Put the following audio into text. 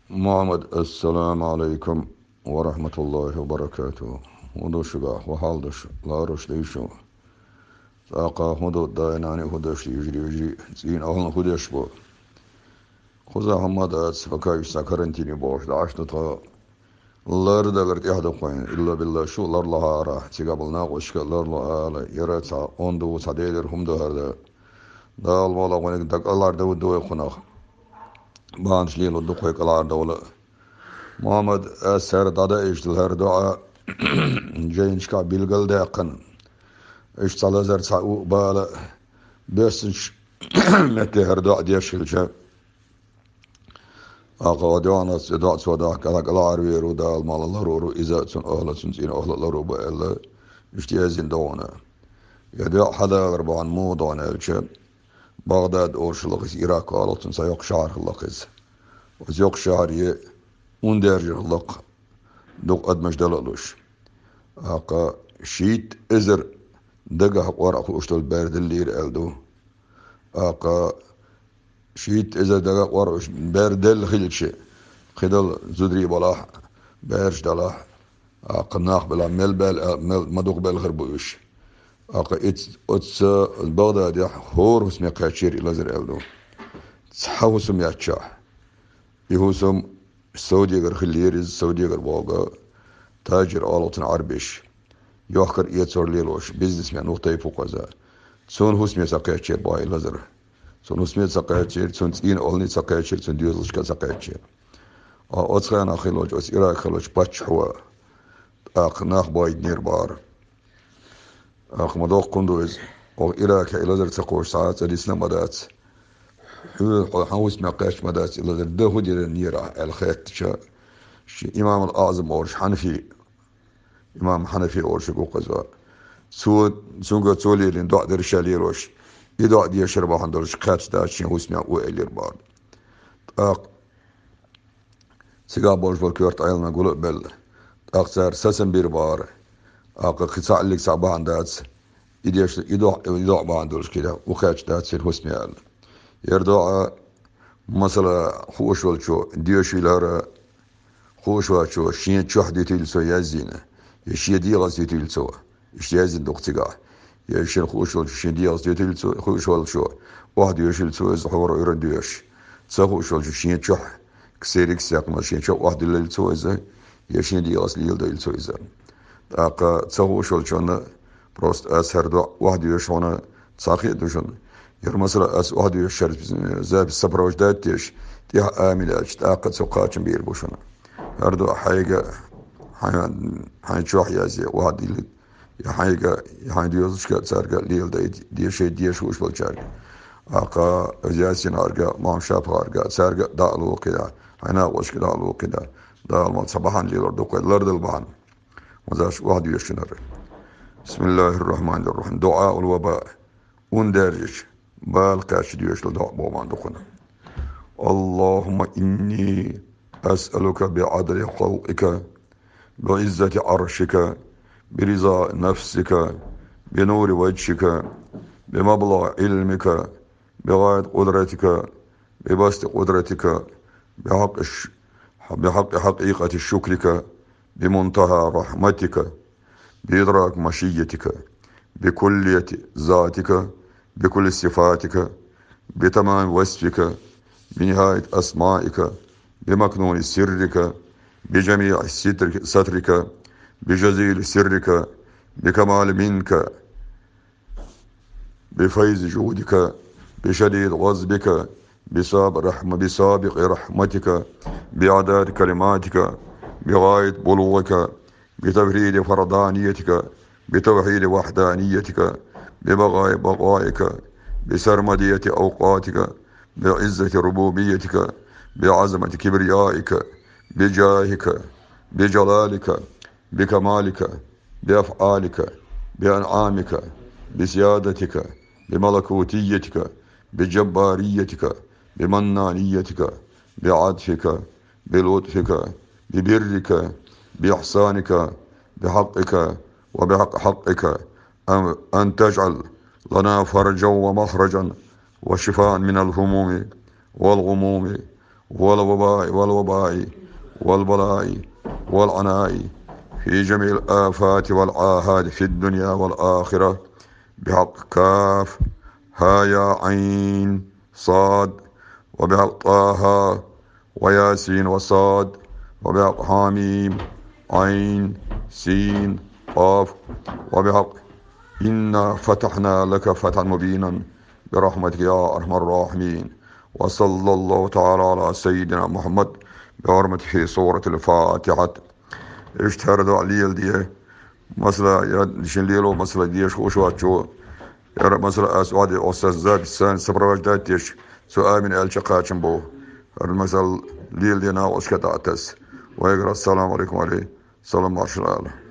Muhammed Esselamu Aleyküm ve Rahmetullahi ve Berekatuhu. Hudu ve halduş, la rüşteyşu. Saqa hudu dayanani huduş yujri. Zin ahın huduş bu. Khuza hamada sifakayış sakarantini boş. Daştı ta. Lar da gert ihda koyun. İlla billah şu lar laha ara. Tigabılna koşka lar la ala. Yaratsa ondu sadedir humdu harda. Dal wala konik dak Allah da wudu konak. Bağınç lilu du koykalar da wala. محمد أسر دادا إشتلهر دعاء جينشكا بيلغل داقن إشتلا زر سعو بالا بيسنش متهر دعاء ديشلشا أقا دعانا سدعاء سوداء كذا قلار ويرو دا المال الله رورو إذا سن أهلا سنسين أهلا الله روبا إلا اشتيازين دعونا يدعاء حدا غربان مو دعونا الشا بغداد أورشلغس إراك آلتن سيوق شعر اللقز وزيوق شعر وندرجر اللق دوق أدمج دلالوش أقا شيت إزر دقا ورق وشتل بارد اللير ألدو أقا شيت إزر دقا ورق بارد الخلش خدل زدري بلاح بارش دلاح أقا ناخ بلا مل بال مدوق بالغربوش أقا إتس البغداد هور اسمي قاشير إلى زر ألدو تحوسم ياتشاح يهوسم السعودية غير خليرز السعودية غير بوغا تاجر آلوتن عربش يوخر إيتسور ليلوش بيزنس من نقطة فوقزا سون هسمي ساقيتشير باي لازر سون هسمي ساقيتشير سون تين أولني ساقيتشير سون ديوزلشكا ساقيتشير أتخيان أخيلوش أس إراك خلوش باتش هو أخ ناخ باي نير بار أخ مدوق كندوز أو إراك إلازر تقوش ساعات الإسلام بدات حوس مقاش مدات إلازر ده دير النيرة الخيط إمام الأعظم أورش حنفي إمام حنفي أورش قوقزا سونغا تولي لين دع درشالي روش يدع دي شربا حندرش قاتش داشين وسمع وإلير بار سيقا بورش بالكورت أيلنا قولوا بل سار سسن بير بار قصاع اللي سعبا عندات يدع باندرش كده وقاتش داشين وسمع يردع مثلا خوش والشو ديوشي لارا خوش واشو شين تشوح دي تيلسو يازينه يشي دي غاز دي تيلسو يشيازين دوقتيقا يشين خوش والشو شين دي غاز دي تيلسو خوش والشو واحد يشيلسو يزحور يرديوش سخوش والشو شين تشوح كسيريك سياق ما شين تشوح واحد اللي يلسو إذا يشين دي غاز ليل دا يلسو إذا أقا سخوش والشو بروست أسهر دو واحد يشونا تساقي دوشون ير مثلا أس واحد يشرب زاب الصبر وجدات تيش تيها آملة أقد سوقاتش بير بوشنا هردو حاجة حين شوح يازي واحد اللي حاجة حين ديوزش كات سارقة ليل دي شيء دي شوش بالشارع أقا زياسين أرقى مام شاب أرقى سارقة دالو كده حين أقوش كده دالو كده دال ما صباحا ليل أردو كده لرد البحن وزاش واحد يشنر بسم الله الرحمن الرحيم دعاء الوباء وندرج بالقاش ديوش لدعاء بومان دخنا اللهم إني أسألك بعدل خلقك بعزة عرشك برضا نفسك بنور وجهك بمبلغ علمك بغاية قدرتك ببسط قدرتك بحق حقيقة شكرك بمنتهى رحمتك بإدراك مشيتك بكلية ذاتك بكل صفاتك بتمام وصفك بنهاية أسمائك بمكنون سرك بجميع سترك بجزيل سرك بكمال منك بفيض جودك بشديد غضبك بسابق رحمتك بأعداد كلماتك بغاية بلوغك بتفريد فردانيتك بتوحيد وحدانيتك ببقاء بقائك بسرمدية أوقاتك بعزة ربوبيتك بعظمة كبريائك بجاهك بجلالك بكمالك بأفعالك بأنعامك بسيادتك بملكوتيتك بجباريتك بمنانيتك بعطفك بلطفك ببرك بإحسانك بحقك وبحق حقك أن تجعل لنا فرجا ومخرجا وشفاء من الهموم والغموم والوباء والبلاء والعناء في جميع الآفات والعاهات في الدنيا والآخرة بحق كاف ها يا عين صاد وبحق طه وياسين وصاد وبحق حاميم عين سين قاف وبحق إنا فتحنا لك فتحا مبينا برحمتك يا أرحم الراحمين. وصلى الله تعالى على سيدنا محمد بحرمة في سورة الفاتحة. اشتهر علي دي مثلا يشين ليلو مثلا ديش وشواتشو يرى مثلا أسعاد أستاذ زاد السان سبرواج داتيش سؤال من الشقاچن بو المثل ليل دينا واسكت أتس ويقرأ السلام عليكم عليه سلام عليه.